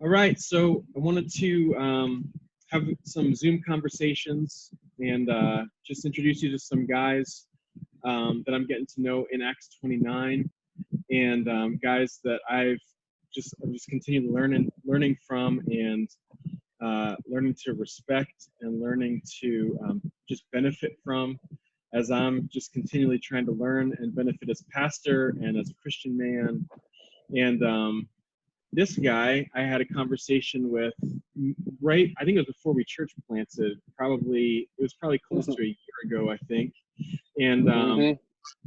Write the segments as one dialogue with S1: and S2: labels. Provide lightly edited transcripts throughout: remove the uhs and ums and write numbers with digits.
S1: All right, so I wanted to have some Zoom conversations and just introduce you to some guys that I'm getting to know in Acts 29, and guys that I'm just continually learning from, and learning to respect and learning to just benefit from, as I'm just continually trying to learn and benefit as pastor and as a Christian man. And this guy I had a conversation with right, I think it was before we church planted. It was probably close to a year ago, I think. And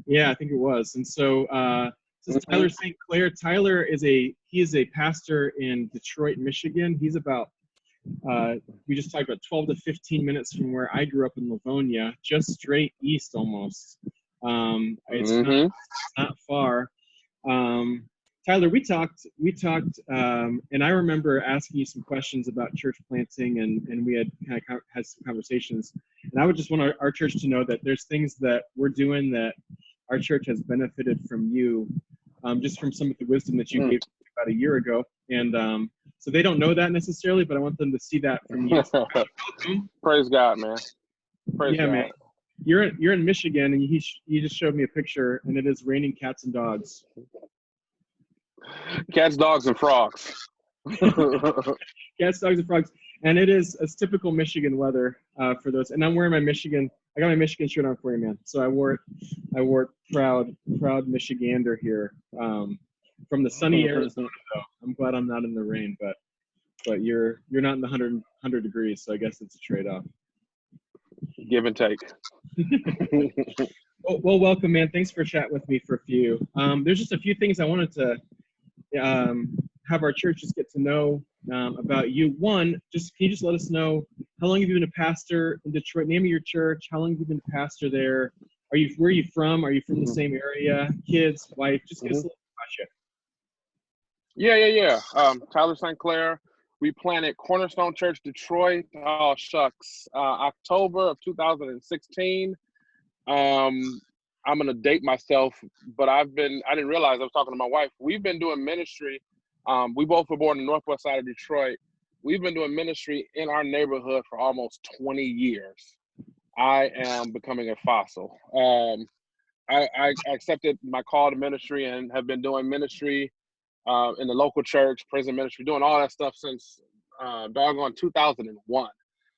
S1: yeah, I think it was. And so this is Tyler St. Clair. Tyler is a pastor in Detroit, Michigan. He's about we just talked about 12 to 15 minutes from where I grew up in Livonia, just straight east almost. It's not far. Tyler, we talked, and I remember asking you some questions about church planting, and we had kind of had some conversations. And I would just want our church to know that there's things that we're doing that our church has benefited from you, just from some of the wisdom that you gave about a year ago. And so they don't know that necessarily, but I want them to see that from you.
S2: Praise God, man. Praise God.
S1: Man. You're in Michigan, and you just showed me a picture, and it is raining cats and dogs.
S2: Cats, dogs, and frogs.
S1: Cats, dogs, and frogs. And it's typical Michigan weather for those. And I'm wearing I got my Michigan shirt on for you, man. So I wore it proud Michigander here. From the sunny Arizona, though. I'm glad I'm not in the rain, but you're not in the 100 degrees, so I guess it's a trade-off.
S2: Give and take.
S1: Well, welcome, man. Thanks for chatting with me for a few. There's just a few things I wanted to have our church just get to know about you. One, can you just let us know how long have you been a pastor in Detroit? Name of your church. How long have you been a pastor there? Where are you from? Are you from the same area? Kids, wife? Just give us a little about you.
S2: Yeah. Tyler St. Clair. We planted Cornerstone Church, Detroit. Oh, shucks. October of 2016. I'm going to date myself, but I didn't realize I was talking to my wife. We've been doing ministry. We both were born in the northwest side of Detroit. We've been doing ministry in our neighborhood for almost 20 years. I am becoming a fossil. I accepted my call to ministry and have been doing ministry in the local church, prison ministry, doing all that stuff since doggone 2001.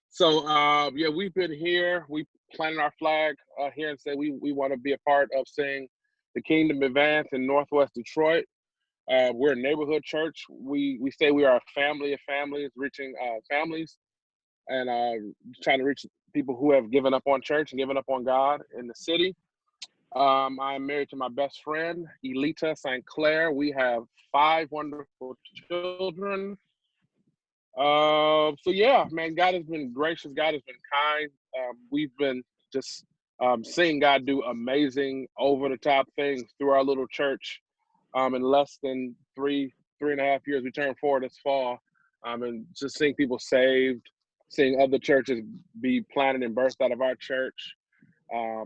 S2: So yeah, we've been here. We planted our flag here and said we want to be a part of seeing the kingdom advance in Northwest Detroit. We're a neighborhood church. We say we are a family of families, reaching families, and trying to reach people who have given up on church and given up on God in the city. I'm married to my best friend, Elita St. Clair. We have 5 wonderful children. So yeah, man, God has been gracious. God has been kind. We've been just seeing God do amazing, over-the-top things through our little church. In less than three and a half years, we turned 4 this fall, and just seeing people saved, seeing other churches be planted and birthed out of our church.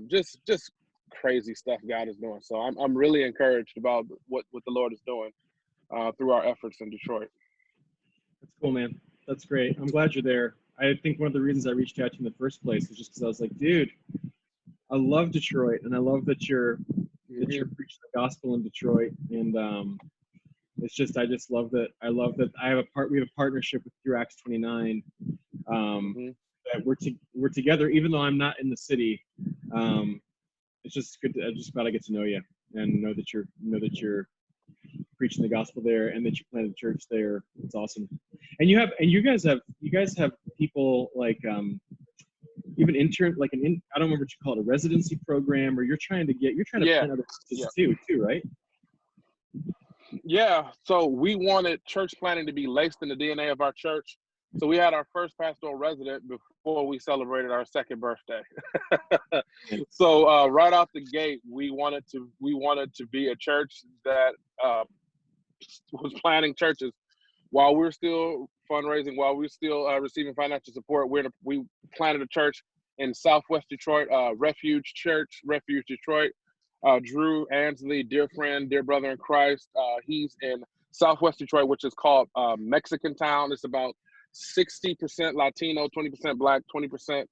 S2: Just crazy stuff God is doing. So I'm really encouraged about what the Lord is doing through our efforts in Detroit.
S1: That's cool, man. That's great. I'm glad you're there. I think one of the reasons I reached out to you in the first place is just because I was like, dude, I love Detroit, and I love that you're preaching the gospel in Detroit, and it's just I love that we have a partnership through Acts 29. That we're together, even though I'm not in the city. It's just good. I'm just glad I get to know you and know that you're preaching the gospel there, and that you planted a church there. It's awesome. And you guys have people like even intern, like I don't remember what you call it, a residency program, or you're trying to plant other churches too, right?
S2: Yeah. So we wanted church planting to be laced in the DNA of our church. So we had our first pastoral resident before we celebrated our 2nd birthday. So right off the gate, we wanted to be a church that was planting churches while we're still fundraising, while we're still receiving financial support. We planted a church in Southwest Detroit, Refuge Detroit. Drew Ansley, dear friend, dear brother in Christ. He's in Southwest Detroit, which is called Mexican Town. It's about 60% Latino, 20% Black, 20%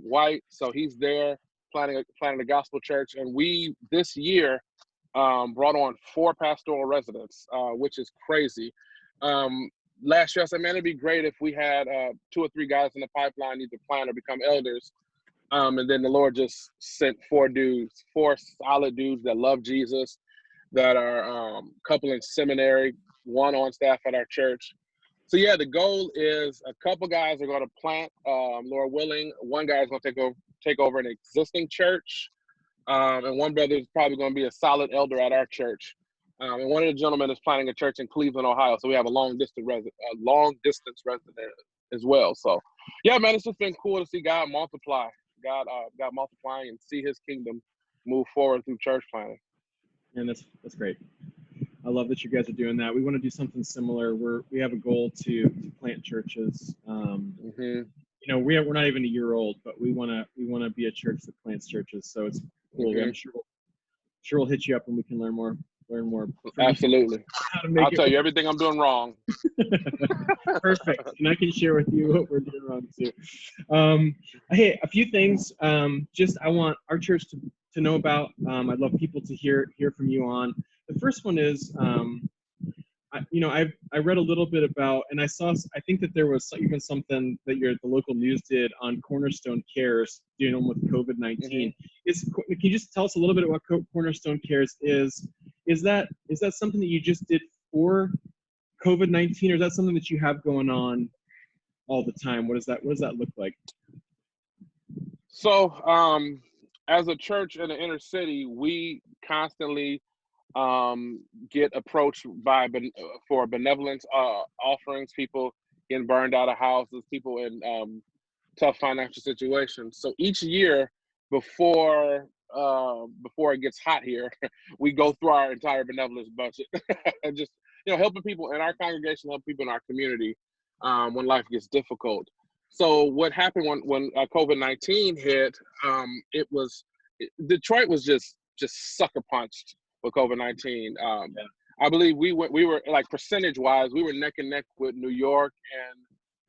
S2: white. So he's there planning a gospel church. And we, this year, brought on 4 pastoral residents, which is crazy. Last year, I said, man, it'd be great if we had 2 or 3 guys in the pipeline either plan or become elders. And then the Lord just sent 4 dudes, 4 solid dudes that love Jesus, that are couple in seminary, 1 on staff at our church. So yeah, the goal is a couple guys are going to plant, Lord willing. 1 guy is going to take over an existing church, and 1 brother is probably going to be a solid elder at our church. And one of the gentlemen is planning a church in Cleveland, Ohio. So we have a long distance resident as well. So yeah, man, it's just been cool to see God multiply, God multiplying, and see His kingdom move forward through church planting.
S1: And that's great. I love that you guys are doing that. We want to do something similar. We have a goal to plant churches. You know, we're not even a year old, but we want to be a church that plants churches. So it's cool. I'm sure we'll hit you up and we can learn more.
S2: Absolutely. I'll tell you everything I'm doing wrong.
S1: Perfect. And I can share with you what we're doing wrong too. Hey, a few things. Just I want our church to know about. I'd love people to hear from you on. The first one is, I read a little bit about, and I think that there was even something that the local news did on Cornerstone Cares dealing with COVID-19. Can you just tell us a little bit about what Cornerstone Cares is? Is that something that you just did for COVID-19, or is that something that you have going on all the time? What does that look like?
S2: So, as a church in the inner city, we constantly get approached for benevolence offerings, people getting burned out of houses, people in tough financial situations. So each year before it gets hot here, we go through our entire benevolence budget and just helping people in our congregation, help people in our community when life gets difficult. So what happened when COVID-19 hit? Detroit was just sucker punched with COVID-19. I believe we were like percentage-wise, we were neck and neck with New York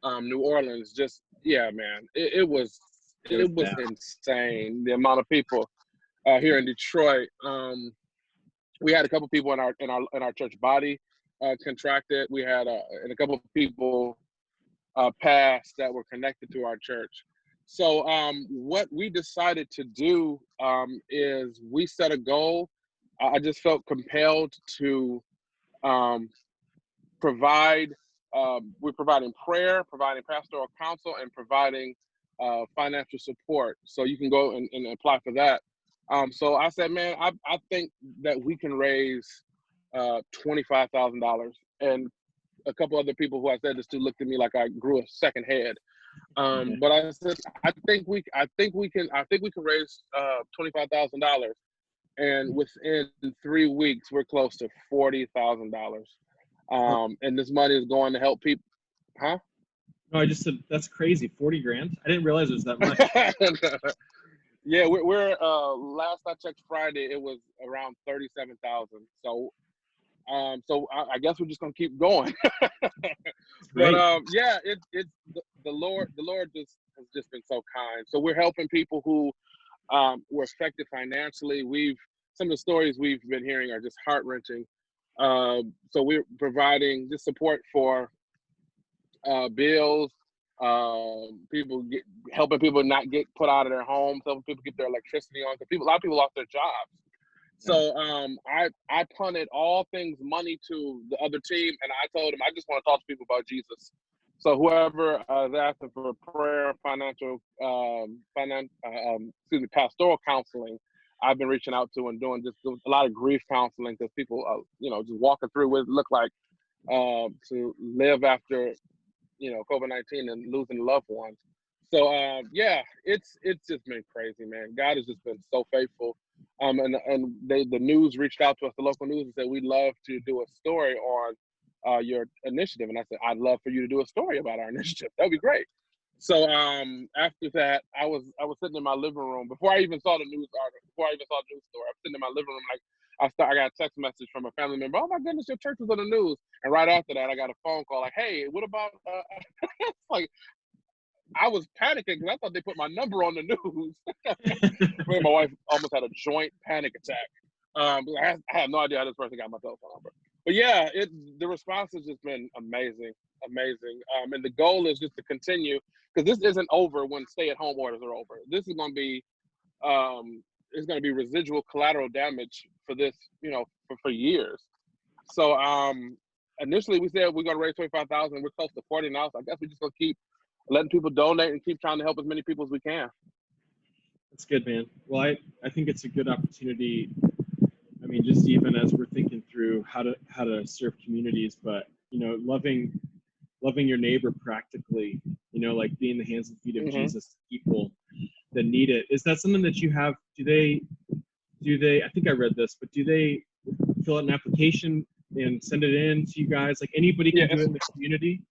S2: and New Orleans. Just man, it was insane the amount of people here in Detroit. We had a couple people in our church body contracted. We had and a couple of people passed that were connected to our church. So what we decided to do is we set a goal. I just felt compelled to provide. We're providing prayer, providing pastoral counsel, and providing financial support. So you can go and apply for that. So I said, man, I think that we can raise $25,000. And a couple other people who I said this to looked at me like I grew a second head. But I said, I think we can raise $25,000. And within 3 weeks, we're close to $40,000. And this money is going to help people. Huh?
S1: No, I just said that's crazy. 40 grand. I didn't realize it was that much.
S2: Yeah, we're last I checked Friday, it was around 37,000. So I guess we're just gonna keep going. But yeah, it's the Lord just has just been so kind. So we're helping people who were affected financially. Some of the stories we've been hearing are just heart-wrenching. So we're providing this support for bills, helping people not get put out of their homes, helping people get their electricity on, because a lot of people lost their jobs. So I punted all things money to the other team, and I told them I just want to talk to people about Jesus. So whoever is asking for prayer, pastoral counseling, I've been reaching out to and doing just a lot of grief counseling, because people, just walking through what it looked like to live after, COVID-19 and losing loved ones. So yeah, it's just been crazy, man. God has just been so faithful. And the news reached out to us, the local news, and said, we'd love to do a story on your initiative. And I said, I'd love for you to do a story about our initiative. That'd be great. So after that, I was sitting in my living room before I even saw the news article, before I even saw the news story. I was sitting in my living room like, I got a text message from a family member. Oh my goodness, your church was on the news. And right after that, I got a phone call like, hey, what about? It's like I was panicking because I thought they put my number on the news. Me and my wife almost had a joint panic attack. I have no idea how this person got my telephone number. But yeah, the response has just been amazing, amazing. And the goal is just to continue, because this isn't over when stay-at-home orders are over. This is going to be it's going to be residual collateral damage for this, for years. So initially we said we're going to raise 25,000. We're close to 40 now, so I guess we're just going to keep letting people donate and keep trying to help as many people as we can.
S1: That's good, man. Well, I think it's a good opportunity. I mean, just even as we're thinking through how to serve communities, but loving your neighbor practically, like being the hands and feet of Jesus to people that need it. Is that something that you have? Do they? I think I read this, but do they fill out an application and send it in to you guys? Like anybody can do it in the community?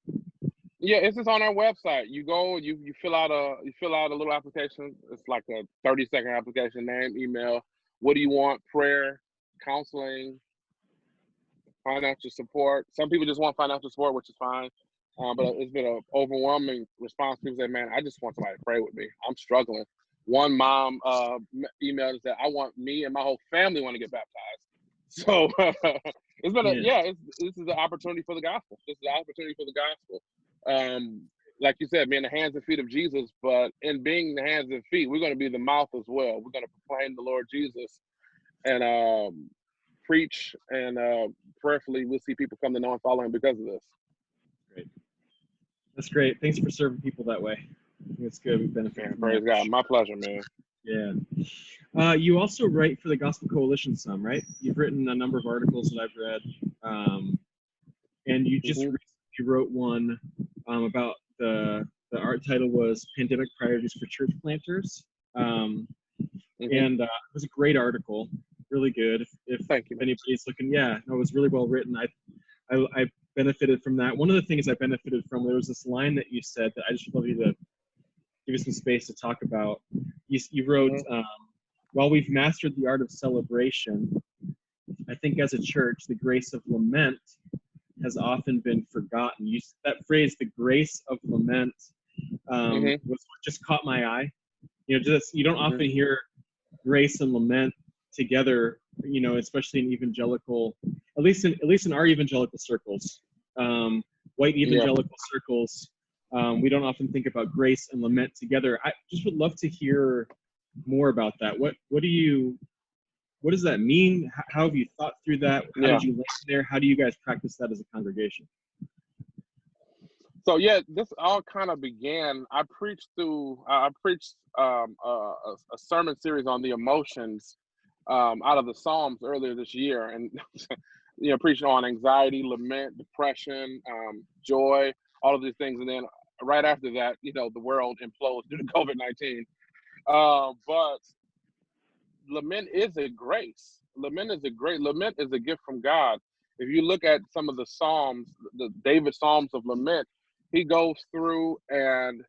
S2: Yeah, it's just on our website. You go, you fill out a little application. It's like a 30-second application, name, email. What do you want? Prayer, counseling, financial support. Some people just want financial support, which is fine. But it's been an overwhelming response. People say, man, I just want somebody to pray with me. I'm struggling. One mom emailed and said, I want me and my whole family want to get baptized. So it's been this is an opportunity for the gospel. This is an opportunity for the gospel. Like you said, being the hands and feet of Jesus, but in being the hands and feet, we're going to be the mouth as well. We're going to proclaim the Lord Jesus and preach, and prayerfully we'll see people come to know and follow him because of this.
S1: Great. That's great. Thanks for serving people that way. I think it's good. We benefit from
S2: praise
S1: that.
S2: God. My pleasure, man.
S1: Yeah. You also write for the Gospel Coalition some, right? You've written a number of articles that I've read. And you just recently wrote one about the art title was Pandemic Priorities for Church Planters. And it was a great article, really good. If anybody's looking, it was really well written. I benefited from that. One of the things I benefited from, there was this line that you said that I just would love you to give you some space to talk about. You wrote, while we've mastered the art of celebration, I think as a church, the grace of lament has often been forgotten. That phrase, the grace of lament, was what just caught my eye. You don't often hear grace and lament together, especially in evangelical, at least in our evangelical circles, white evangelical circles. We don't often think about grace and lament together. I just would love to hear more about that. What does that mean? How have you thought through that? How did you land there? How do you guys practice that as a congregation?
S2: So this all kind of began. I preached a sermon series on the emotions out of the Psalms earlier this year, and preaching on anxiety, lament, depression, joy, all of these things. And then right after that, the world implodes due to COVID-19. But lament is a grace. Lament is a gift from God. If you look at some of the Psalms, the David Psalms of lament, he goes through and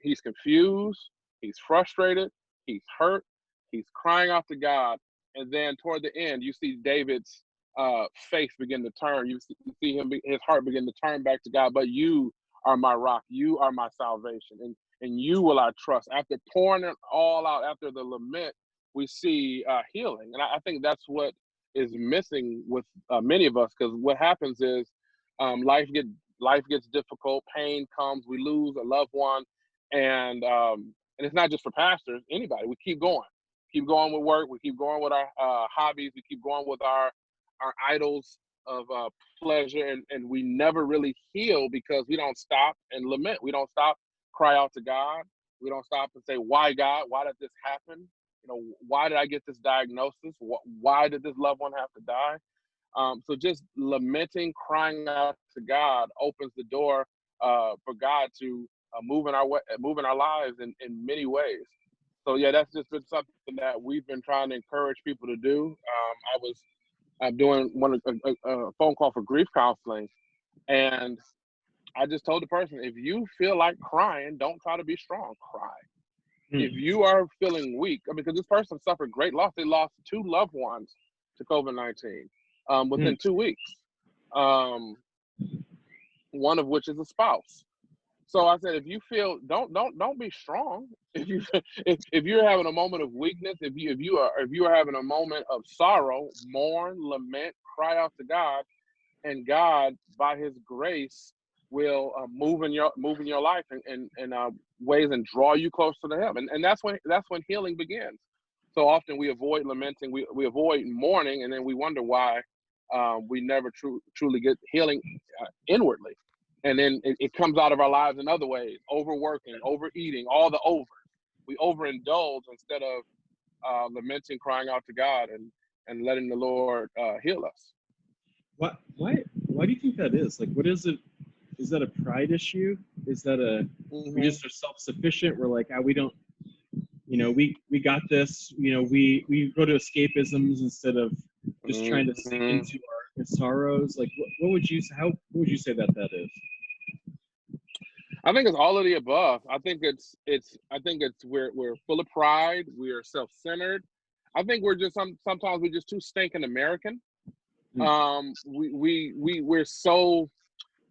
S2: he's confused, he's frustrated, he's hurt, he's crying out to God. And then toward the end, you see David's face begin to turn. You see his heart begin to turn back to God. But you are my rock. You are my salvation. And you will I trust. After pouring it all out, after the lament, we see healing. And I think that's what is missing with many of us, because what happens is life gets difficult, pain comes, we lose a loved one, and it's not just for pastors, anybody. We keep going with work, we keep going with our hobbies, we keep going with our idols of pleasure, and we never really heal because we don't stop and lament. We don't stop, cry out to God. We don't stop and say, why God? Why did this happen? Why did I get this diagnosis? Why did this loved one have to die? So just lamenting, crying out to God opens the door for God to move in our lives in many ways. So that's just been something that we've been trying to encourage people to do. I was doing a phone call for grief counseling, and I just told the person, if you feel like crying, don't try to be strong, cry. If you are feeling weak, because this person suffered great loss, they lost 2 loved ones to COVID-19 within 2 weeks. One of which is a spouse. So I said, if you feel, don't be strong. If you if you're having a moment of weakness, if you are having a moment of sorrow, mourn, lament, cry out to God, and God by His grace will move in your life in ways and draw you closer to Him. And that's when healing begins. So often we avoid lamenting, we avoid mourning, and then we wonder why we never truly get healing inwardly. And then it comes out of our lives in other ways: overworking, overeating, all the overs. We overindulge instead of lamenting, crying out to God, and letting the Lord heal us.
S1: Why do you think that is? Like, what is it? Is that a pride issue? Is that we just are self-sufficient? We're like, we don't, we got this. We go to escapisms instead of just trying to sink into our sorrows. Like, what would you say that is?
S2: I think it's all of the above. I think it's we're full of pride. We are self-centered. I think we're just sometimes we're just too stinking American. We're so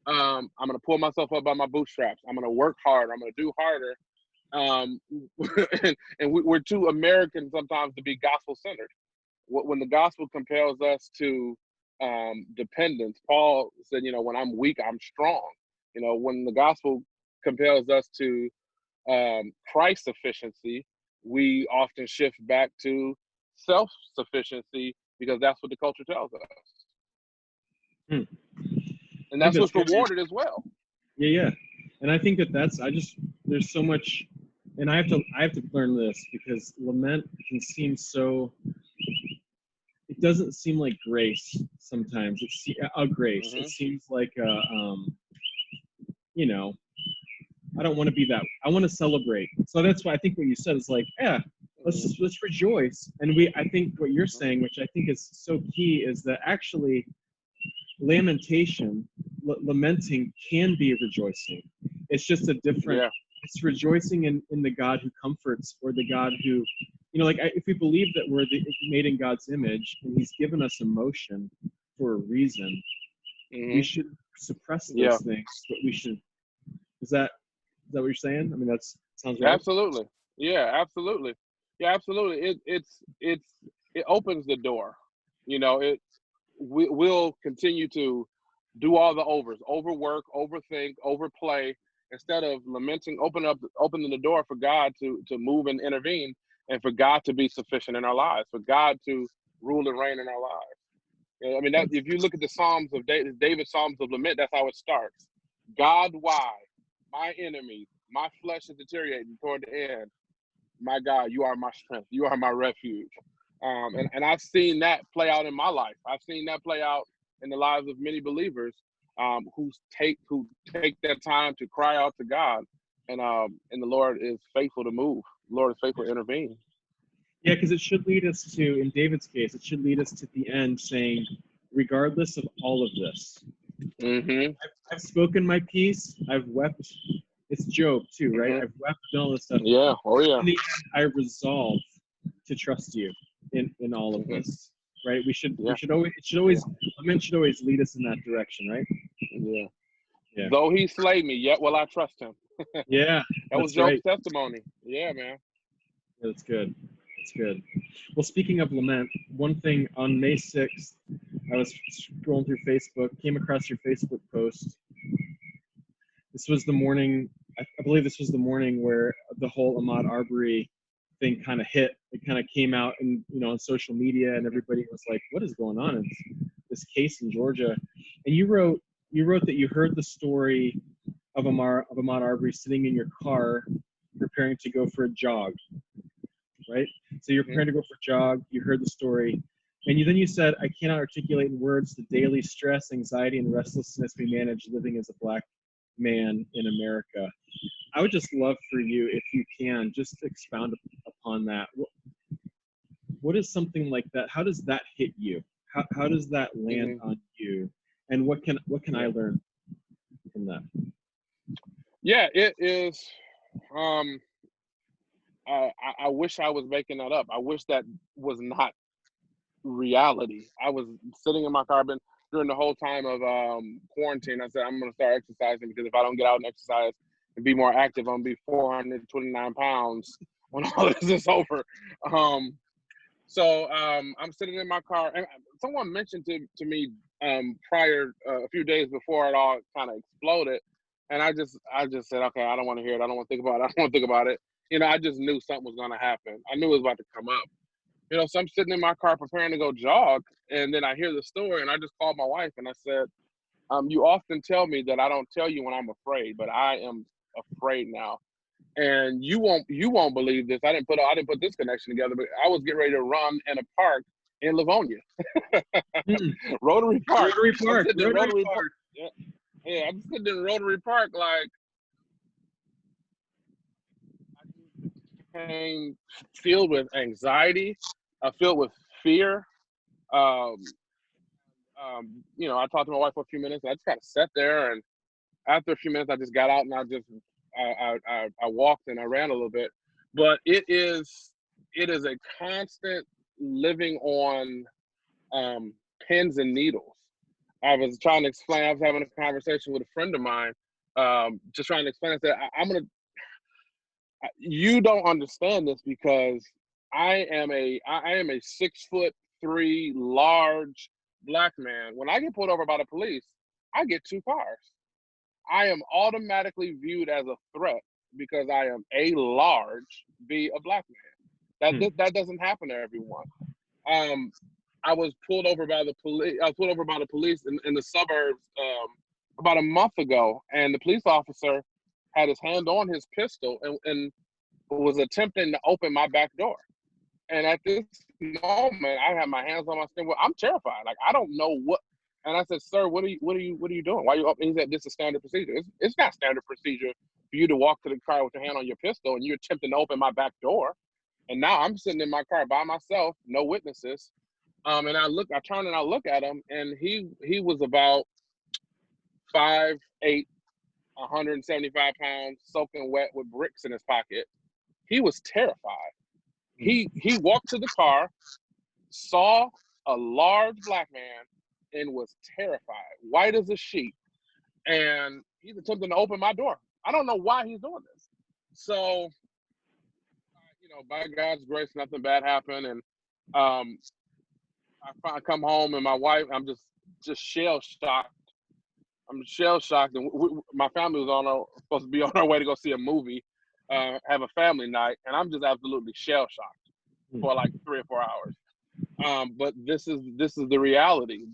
S2: I'm gonna pull myself up by my bootstraps. I'm gonna work hard. I'm gonna do harder. And we're too American sometimes to be gospel-centered. When the gospel compels us to dependence, Paul said, when I'm weak, I'm strong. When the gospel compels us to Christ sufficiency, we often shift back to self-sufficiency because that's what the culture tells us. And that's what's rewarded as well.
S1: Yeah. And I think there's so much, and I have to learn this, because lament can seem so, it doesn't seem like grace sometimes. It's a grace. It seems like I don't want to be that. I want to celebrate. So that's why I think what you said is like, let's rejoice. And I think what you're saying, which I think is so key, is that actually lamenting can be rejoicing. It's just a different, it's rejoicing in the God who comforts, or the God who, if we believe that we're made in God's image and He's given us emotion for a reason, we should suppress those things, but we should, is that what you're saying? I mean, that sounds right.
S2: Absolutely. Yeah, absolutely. Yeah, absolutely. It opens the door. We'll continue to do all the overs, overwork, overthink, overplay, instead of lamenting, opening the door for God to move and intervene, and for God to be sufficient in our lives, for God to rule and reign in our lives. I mean, if you look at the Psalms of David's Psalms of lament, that's how it starts. God, why? My enemies, my flesh is deteriorating toward the end. My God, you are my strength. You are my refuge. And I've seen that play out in my life. I've seen that play out in the lives of many believers who take that time to cry out to God, and the Lord is faithful to move. The Lord is faithful to intervene.
S1: Yeah, because it should lead us to, in David's case, it should lead us to the end saying, regardless of all of this, I've spoken my piece. I've wept. It's Job too, right? I've wept and all this stuff.
S2: Yeah. Oh yeah.
S1: In the end, I resolve to trust you in all of this, right? We should always lament should always lead us in that direction, right?
S2: Yeah. Though He slay me, yet will I trust Him.
S1: Yeah.
S2: That was Job's testimony. Yeah, man.
S1: Yeah, that's good. That's good. Well, speaking of lament, one thing on May 6th, I was scrolling through Facebook, came across your Facebook post. This was the morning, I believe this was the morning where the whole Ahmaud Arbery thing kind of hit. It kind of came out on social media, and everybody was like, what is going on in this case in Georgia? And you wrote that you heard the story of Ahmaud Arbery sitting in your car preparing to go for a jog, right? So you're preparing to go for a jog, you heard the story, and then you said, I cannot articulate in words the daily stress, anxiety, and restlessness we manage living as a Black man in America. I would just love for you, if you can, just expound upon that. What is something like that? How does that hit you? How does that land on you? And what can I learn from that?
S2: Yeah, it is. I wish I was making that up. I wish that was not reality. I was sitting in my car, been during the whole time of quarantine. I said, I'm going to start exercising because if I don't get out and exercise and be more active, I'm going to be 429 pounds when all this is over. I'm sitting in my car, and someone mentioned to me prior, a few days before it all kind of exploded, and I just said, okay, I don't want to hear it. I don't want to think about it. I don't want to think about it. I just knew something was going to happen. I knew it was about to come up. So I'm sitting in my car preparing to go jog, and then I hear the story, and I just called my wife, and I said, you often tell me that I don't tell you when I'm afraid, but I am afraid now. And you won't believe this. I didn't put this connection together, but I was getting ready to run in a park in Livonia. Rotary Park.
S1: Rotary Park.
S2: Rotary Park. Yeah, I'm sitting in Rotary Park, like I became filled with anxiety, filled with fear. Um, I talked to my wife for a few minutes. And I just kind of sat there, and after a few minutes, I just got out and I walked and I ran a little bit. But it is a constant living on pins and needles. I was trying to explain. I was having a conversation with a friend of mine, just trying to explain. I said, you don't understand this because I am a 6'3" large Black man. When I get pulled over by the police, I get 2 cars. I am automatically viewed as a threat because I am A, large, B, a Black man. That doesn't happen to everyone. I was pulled over by the police. I was pulled over by the police in the suburbs about a month ago, and the police officer had his hand on his pistol and was attempting to open my back door. And at this moment, I have my hands on my steering wheel. I'm terrified. Like, I don't know what. And I said, "Sir, what are you doing? Why are you up?" And he said, "This is standard procedure." It's not standard procedure for you to walk to the car with your hand on your pistol and you're attempting to open my back door. And now I'm sitting in my car by myself, no witnesses. And I turn and I look at him, and he was about 5'8", 175 pounds, soaking wet with bricks in his pocket. He was terrified. He walked to the car, saw a large Black man, and was terrified, white as a sheet. And he's attempting to open my door. I don't know why he's doing this. So, by God's grace, nothing bad happened. And I come home, and my wife, I'm just shell shocked. I'm shell shocked, and my family was supposed to be on our way to go see a movie, have a family night, and I'm just absolutely shell shocked for like 3 or 4 hours. But this is the reality.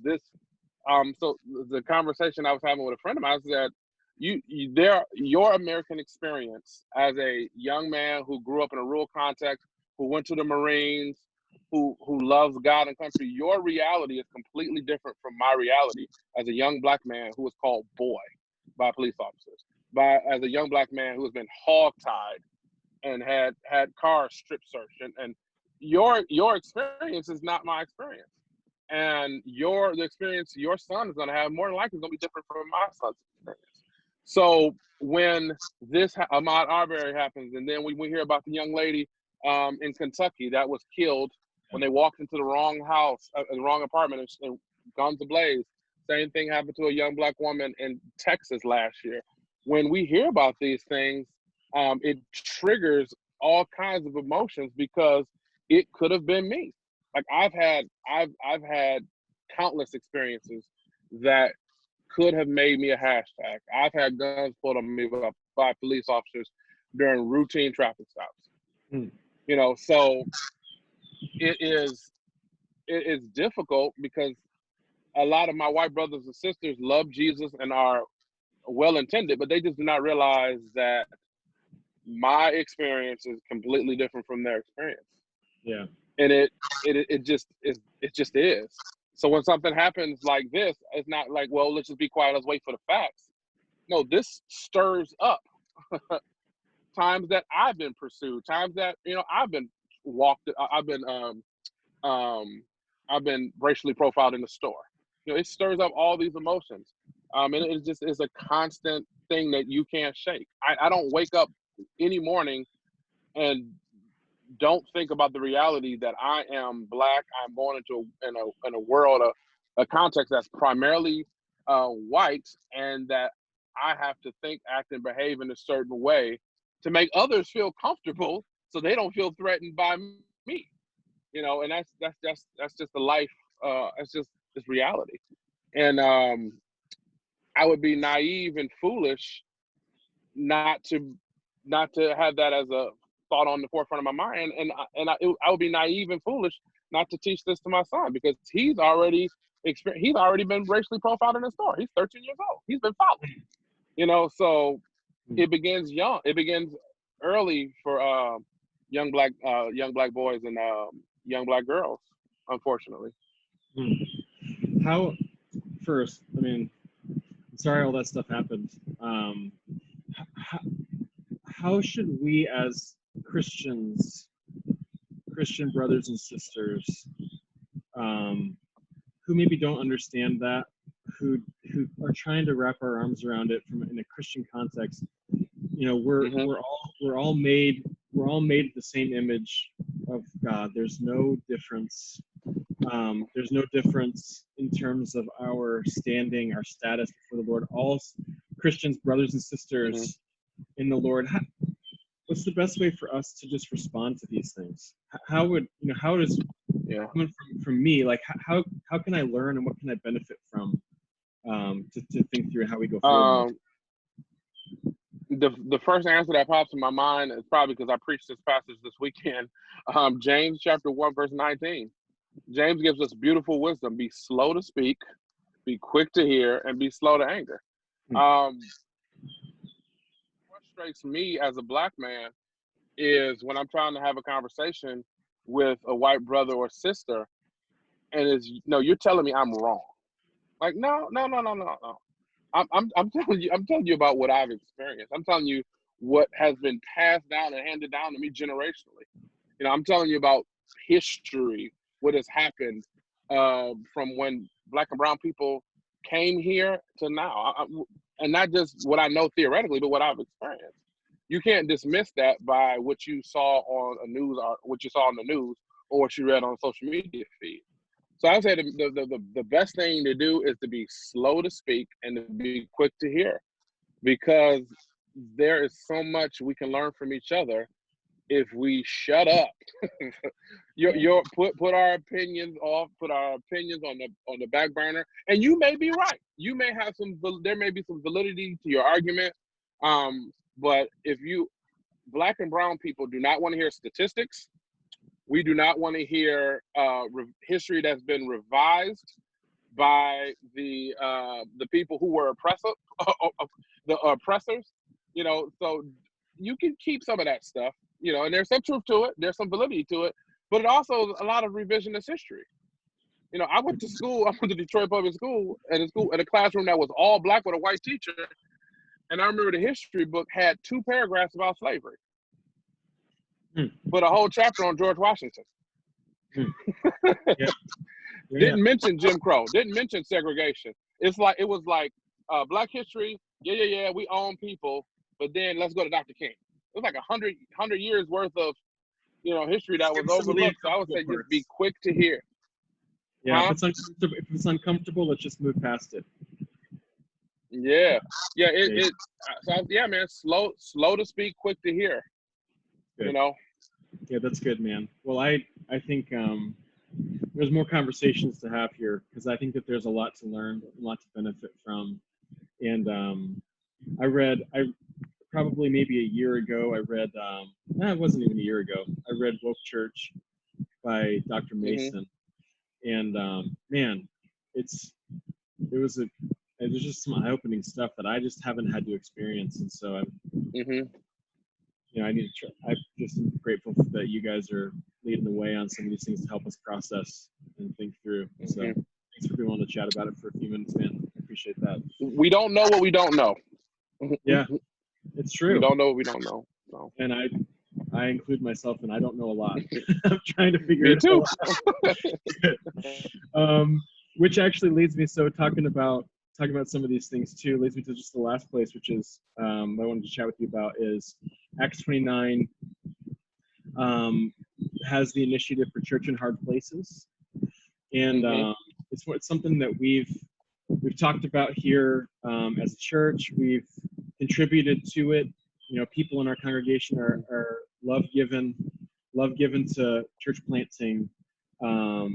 S2: So the conversation I was having with a friend of mine said, your American experience as a young man who grew up in a rural context, who went to the Marines, who loves God and country, your reality is completely different from my reality as a young Black man who was called boy by police officers, as a young Black man who has been hogtied and had cars strip searched, and your experience is not my experience. And the experience your son is going to have more than likely is going to be different from my son's experience. So when this Ahmaud Arbery happens, and then we hear about the young lady in Kentucky that was killed when they walked into the wrong house, the wrong apartment, and guns ablaze. Same thing happened to a young Black woman in Texas last year. When we hear about these things, it triggers all kinds of emotions because it could have been me. Like I've had countless experiences that could have made me a hashtag. I've had guns pulled on me by police officers during routine traffic stops. So it is difficult because a lot of my white brothers and sisters love Jesus and are well intended, but they just do not realize that my experience is completely different from their experience.
S1: Yeah.
S2: And it just is. So when something happens like this, it's not like, well, let's just be quiet, let's wait for the facts. No, this stirs up times that I've been pursued, times that I've been I've been racially profiled in the store. It stirs up all these emotions, and it just is a constant thing that you can't shake. I don't wake up any morning and don't think about the reality that I am Black. I'm born into in a world, a context that's primarily white, and that I have to think, act, and behave in a certain way to make others feel comfortable, so they don't feel threatened by me. And that's just the life. It's just it's reality, and I would be naive and foolish not to have that as a thought on the forefront of my mind, I would be naive and foolish not to teach this to my son, because he's already been racially profiled in his story. He's 13 years old. He's been followed. So it begins young. It begins early for young black boys and young Black girls, unfortunately.
S1: How first? I mean, I'm sorry all that stuff happened. How should we as Christians, Christian brothers and sisters, who maybe don't understand that, who are trying to wrap our arms around it in a Christian context, we're all made in the same image of God. There's no difference. There's no difference in terms of our standing, our status before the Lord. All Christians, brothers and sisters in the Lord. What's the best way for us to just respond to these things? How does coming from me, like how can I learn and what can I benefit from to think through how we go forward?
S2: The first answer that pops in my mind is probably because I preached this passage this weekend. James chapter 1 verse 19. James gives us beautiful wisdom. Be slow to speak, be quick to hear, and be slow to anger. Frustrates me as a Black man is when I'm trying to have a conversation with a white brother or sister, and you're telling me I'm wrong. Like, no. I'm telling you about what I've experienced. I'm telling you what has been passed down and handed down to me generationally. I'm telling you about history, what has happened from when Black and brown people came here to now, and not just what I know theoretically, but what I've experienced. You can't dismiss that by what you saw on a news, or what you saw on the news, or what you read on a social media feed. So I say the best thing to do is to be slow to speak and to be quick to hear, because there is so much we can learn from each other if we shut up. Put our opinions off, put our opinions on the back burner. And you may be right. You may have there may be some validity to your argument. But if Black and brown people do not want to hear statistics, we do not want to hear history that's been revised by the people who were the oppressors. So you can keep some of that stuff, and there's some truth to it, there's some validity to it, but it also is a lot of revisionist history. I went to Detroit Public School, at a classroom that was all Black with a white teacher, and I remember the history book had 2 paragraphs about slavery, but a whole chapter on George Washington. Didn't mention Jim Crow, didn't mention segregation. It was like Black history, we own people, but then let's go to Dr. King. It was like 100 years worth of history that was overlooked. So I would say just be quick to hear.
S1: Yeah, if it's uncomfortable, let's just move past it.
S2: Yeah, man. Slow to speak, quick to hear.
S1: Good. Yeah, that's good, man. Well, I think there's more conversations to have here, because I think that there's a lot to learn, a lot to benefit from. And I probably maybe a year ago, it wasn't even a year ago, I read Woke Church by Dr. Mason. And man, there's just some eye-opening stuff that I just haven't had to experience. And so I need to try. I'm just grateful that you guys are leading the way on some of these things to help us process and think through. So thanks for being willing to chat about it for a few minutes, man. I appreciate that.
S2: We don't know what we don't know.
S1: Yeah, it's true.
S2: We don't know what we don't know. So.
S1: And I include myself, and I don't know a lot. I'm trying to figure it out. Which actually leads me, so talking about some of these things too, leads me to just the last place, which is what I wanted to chat with you about is Acts 29. um, has the initiative for Church in Hard Places, and it's something that we've talked about here as a church. We've contributed to it. You know, people in our congregation are love given to church planting, I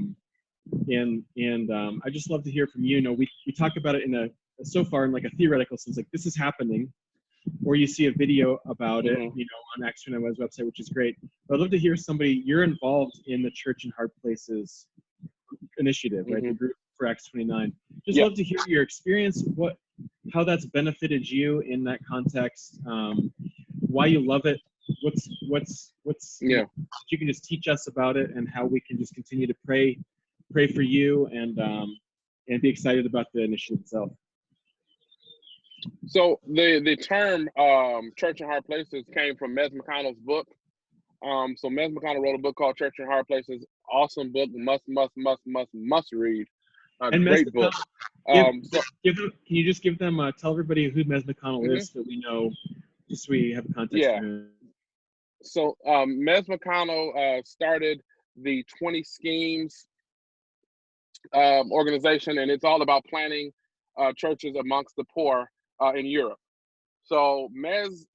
S1: just love to hear from you. You know, we talk about it so far in like a theoretical sense, like this is happening, or you see a video about it, you know, on Acts 29's website, which is great. But I'd love to hear somebody, you're involved in the Church in Hard Places initiative, right? The group for Acts 29. Just love to hear your experience, how that's benefited you in that context, why you love it, what's if you can just teach us about it and how we can just continue to pray for you and be excited about the initiative itself.
S2: So the term Church in Hard Places came from Mez McConnell's book. So Mez McConnell wrote a book called Church in Hard Places. Awesome book, must read. Great book.
S1: Can you just give them tell everybody who Mez McConnell is, so that we know, just so we have a context.
S2: So Mez McConnell started the 20 Schemes organization, and it's all about planting churches amongst the poor in Europe. So Mez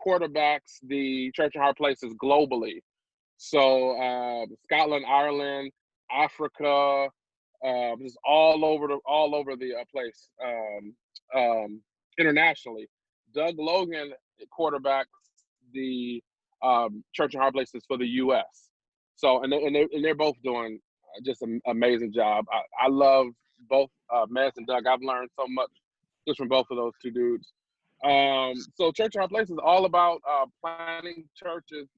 S2: quarterbacks the Church in Hard Places globally. So Scotland, Ireland, Africa, just all over the place internationally. Doug Logan quarterbacks the Church in Hard Places for the U.S. So and they're both doing just an amazing job. I love both Mez and Doug. I've learned so much just from both of those two dudes. So Church in Hard Places is all about planting churches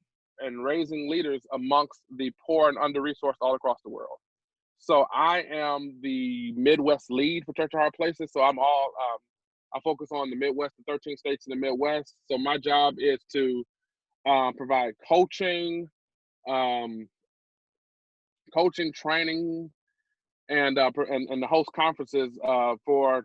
S2: and raising leaders amongst the poor and under-resourced all across the world. So I am the Midwest lead for Church in Hard Places. So I focus on the Midwest, the 13 states in the Midwest. So my job is to provide coaching, training, and the host conferences for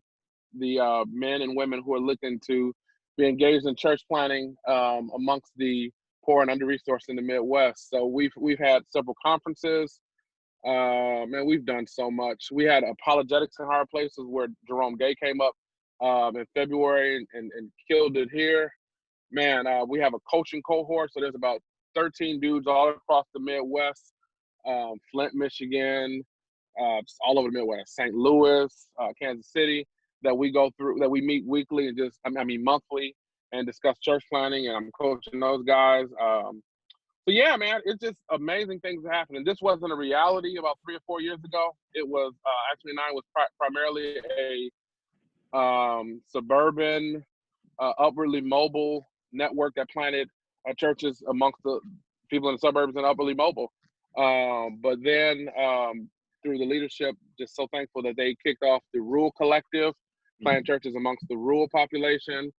S2: the men and women who are looking to be engaged in church planting amongst the poor and under-resourced in the Midwest. So we've had several conferences. Man, we've done so much. We had Apologetics in Hard Places where Jerome Gay came up in February and killed it here. Man, we have a coaching cohort. So there's about 13 dudes all across the Midwest, Flint, Michigan, just all over the Midwest, St. Louis, Kansas City, that we go through, that we meet weekly and monthly and discuss church planning, and I'm coaching those guys. So yeah, man, it's just amazing things happening. This wasn't a reality about 3 or 4 years ago. It was actually was primarily a suburban, upwardly mobile network that planted churches amongst the people in the suburbs and upwardly mobile. But then through the leadership, just so thankful that they kicked off the Rural Collective, planting churches amongst the rural population,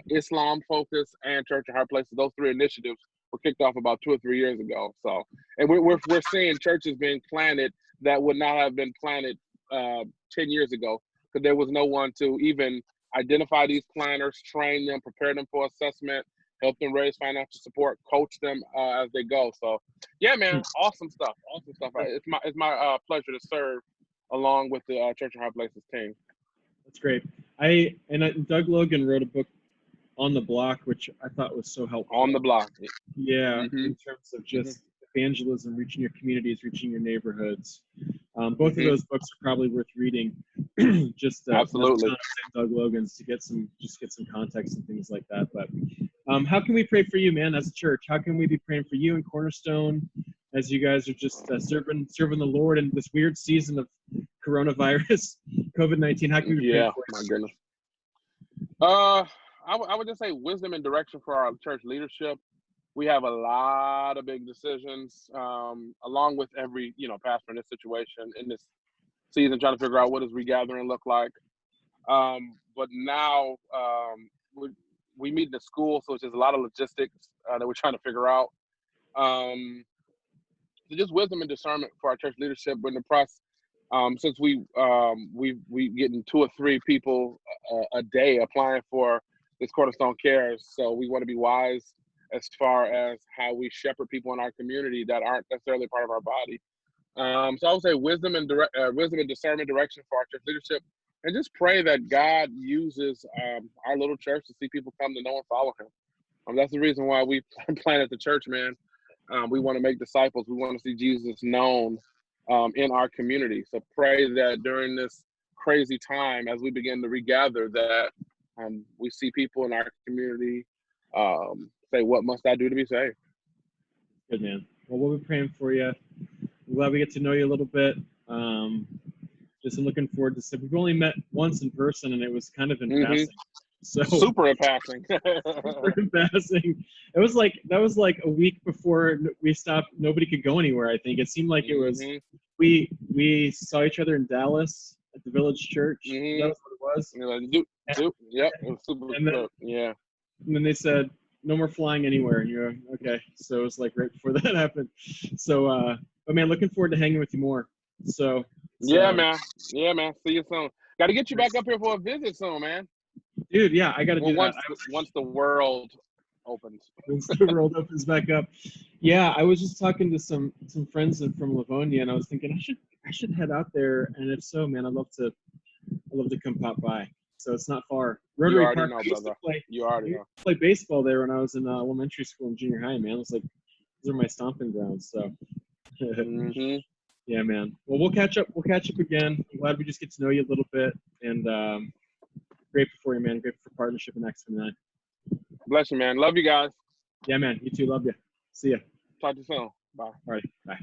S2: Islam focus, and Church in Hard Places. Those 3 initiatives were kicked off about 2 or 3 years ago. So, and we're seeing churches being planted that would not have been planted 10 years ago, because there was no one to even identify these planners, train them, prepare them for assessment, help them raise financial support, coach them as they go. So, yeah, man, awesome stuff. It's my pleasure to serve along with the Church in Hard Places team.
S1: That's great. Doug Logan wrote a book, On the Block, which I thought was so helpful.
S2: On the Block.
S1: Yeah, in terms of just evangelism, reaching your communities, reaching your neighborhoods. Both of those books are probably worth reading. Just
S2: absolutely.
S1: Doug Logan's to get some context and things like that. But how can we pray for you, man, as a church? How can we be praying for you in Cornerstone as you guys are just serving the Lord in this weird season of coronavirus, COVID-19? How can we pray for you?
S2: My goodness. I would just say wisdom and direction for our church leadership. We have a lot of big decisions, along with every pastor in this situation, in this season, trying to figure out what does regathering look like. But now we meet in the school, so it's just a lot of logistics that we're trying to figure out. So just wisdom and discernment for our church leadership. We're in the process. Since we getting 2 or 3 people a day applying for this Cornerstone Cares, so we want to be wise as far as how we shepherd people in our community that aren't necessarily part of our body. So I would say wisdom and discernment, direction for our church leadership, and just pray that God uses our little church to see people come to know and follow Him. That's the reason why we planted the church, man. We want to make disciples. We want to see Jesus known in our community. So pray that during this crazy time, as we begin to regather, that we see people in our community say, "What must I do to be saved?"
S1: Good, man. Well, we'll be praying for you. I'm glad we get to know you a little bit. Just looking forward to we've only met once in person, and it was kind of in passing. So
S2: super in passing.
S1: Super in passing. It was like that was like a week before we stopped. Nobody could go anywhere. I think it seemed like it was. We saw each other in Dallas at the Village Church. That was what it was.
S2: Yep. It was super.
S1: And then they said, "No more flying anywhere." And you're okay. So it was like right before that happened. So, but man, looking forward to hanging with you more. So
S2: yeah, man. See you soon. Got to get you back up here for a visit soon, man.
S1: Dude, yeah, I got to do that.
S2: Once the world opens.
S1: Once the world opens back up. Yeah, I was just talking to some friends from Livonia, and I was thinking I should head out there, and if so, man, I'd love to come pop by. So it's not far. Rotary
S2: you already
S1: Park.
S2: know, brother. You already know.
S1: I played baseball there when I was in elementary school and junior high, man. It was like those are my stomping grounds. So yeah, man. Well, we'll catch up again. I'm glad we just get to know you a little bit, and grateful for you, man. Grateful for partnership in Acts 29.
S2: Bless you, man. Love you guys.
S1: Yeah, man. You too. Love you. See ya.
S2: Talk to you soon. Bye.
S1: All right. Bye.